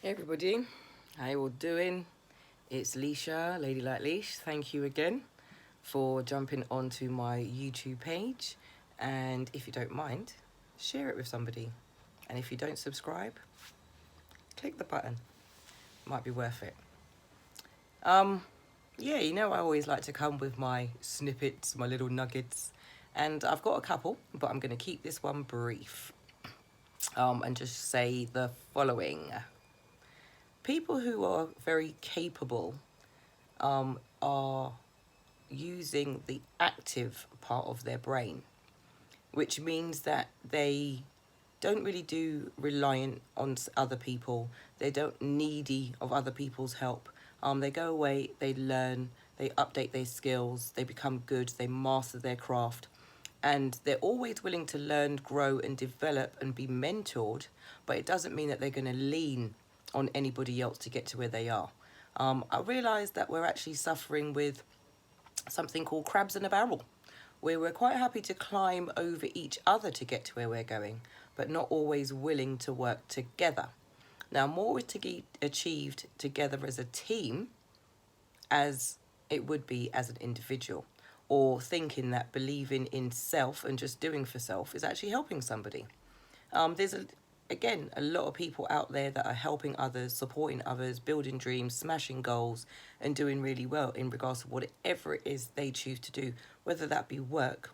Hey everybody, how you all doing? It's Leisha, Lady Like Leash. Thank you again for jumping onto my YouTube page. And if you don't mind, share it with somebody. And if you don't subscribe, click the button. Might be worth it. Um, yeah, I always like to come with my snippets, my little nuggets. And I've got a couple, but I'm going to keep this one brief. And just say the following. People who are very capable are using the active part of their brain, which means that they don't really do reliant on other people. They don't needy of other people's help. They go away, they learn, they update their skills, they become good, they master their craft, and they're always willing to learn, grow, and develop and be mentored. But it doesn't mean that they're going to lean on anybody else to get to where they are. I realised that we're actually suffering with something called crabs in a barrel, where we're quite happy to climb over each other to get to where we're going, but not always willing to work together. Now, more is to be achieved together as a team as it would be as an individual, or thinking that believing in self and just doing for self is actually helping somebody. There's again a lot of people out there that are helping others, supporting others, building dreams, smashing goals, and doing really well in regards to whatever it is they choose to do, whether that be work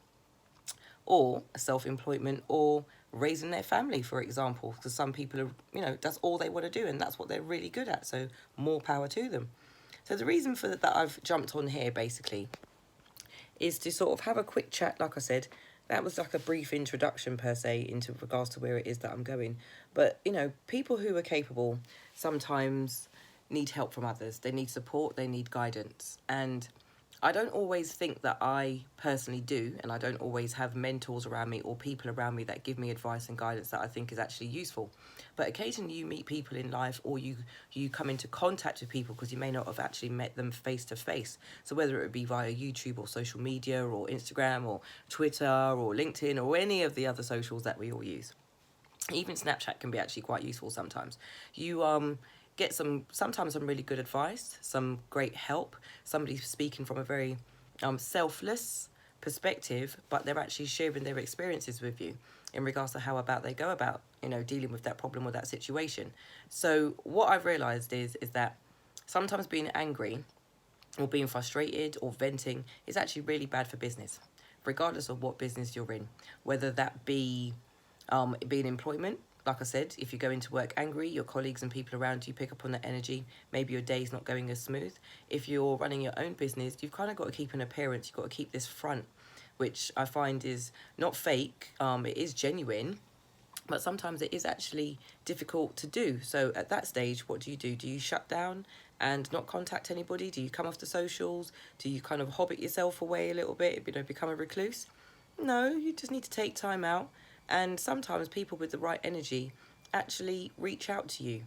or self-employment or raising their family, for example, because some people are, that's all they want to do and that's what they're really good at, so more power to them. So the reason for that I've jumped on here basically is to sort of have a quick chat. Like I said, that was like a brief introduction per se into regards to where it is that I'm going. But, people who are capable sometimes need help from others. They need support, they need guidance. And I don't always think that I personally do, and I don't always have mentors around me or people around me that give me advice and guidance that I think is actually useful. But occasionally you meet people in life, or you come into contact with people because you may not have actually met them face to face. So whether it would be via YouTube or social media or Instagram or Twitter or LinkedIn or any of the other socials that we all use. Even Snapchat can be actually quite useful sometimes. You get sometimes some really good advice, some great help, somebody speaking from a very selfless perspective, but they're actually sharing their experiences with you in regards to how about they go about dealing with that problem or that situation. So what I've realized is that sometimes being angry or being frustrated or venting is actually really bad for business, regardless of what business you're in, whether that be in employment. Like I said, if you go into work angry, your colleagues and people around you pick up on that energy. Maybe your day's not going as smooth. If you're running your own business, you've kind of got to keep an appearance. You've got to keep this front, which I find is not fake. It is genuine, but sometimes it is actually difficult to do. So at that stage, what do you do? Do you shut down and not contact anybody? Do you come off the socials? Do you kind of hobbit yourself away a little bit, become a recluse? No, you just need to take time out. And sometimes people with the right energy actually reach out to you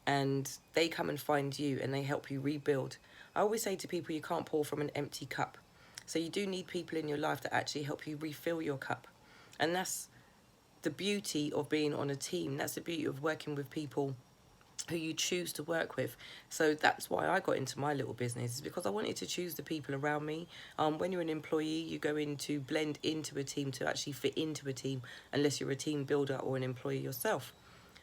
and they come and find you and they help you rebuild. I always say to people, you can't pour from an empty cup. So you do need people in your life that actually help you refill your cup. And that's the beauty of being on a team. That's the beauty of working with people who you choose to work with. So that's why I got into my little business, is because I wanted to choose the people around me. When you're an employee, you go in to blend into a team, to actually fit into a team, unless you're a team builder or an employee yourself.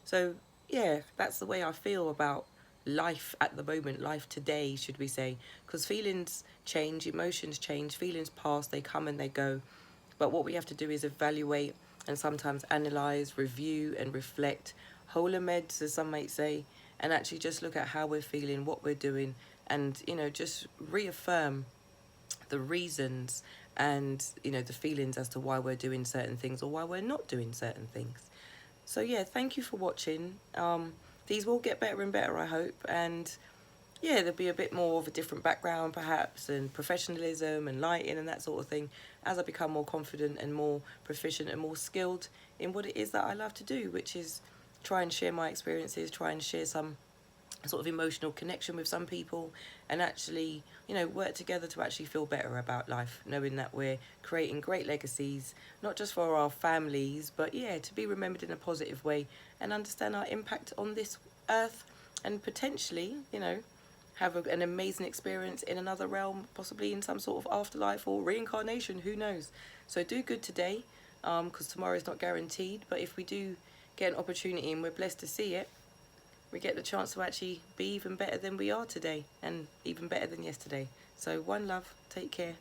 So yeah, that's the way I feel about life at the moment, life today, should we say, because feelings change, emotions change, feelings pass, they come and they go. But what we have to do is evaluate and sometimes analyze, review and reflect, hold a meds, as some might say, and actually just look at how we're feeling, what we're doing, and just reaffirm the reasons and the feelings as to why we're doing certain things or why we're not doing certain things. So yeah, thank you for watching. These will get better and better, I hope, and yeah, there'll be a bit more of a different background perhaps, and professionalism and lighting and that sort of thing, as I become more confident and more proficient and more skilled in what it is that I love to do, which is try and share my experiences, try and share some sort of emotional connection with some people, and actually work together to actually feel better about life, knowing that we're creating great legacies, not just for our families, but yeah, to be remembered in a positive way and understand our impact on this earth and potentially, you know, have an amazing experience in another realm, possibly in some sort of afterlife or reincarnation, who knows. So do good today, because tomorrow is not guaranteed. But if we do get an opportunity and we're blessed to see it, we get the chance to actually be even better than we are today, and even better than yesterday. So one love, take care.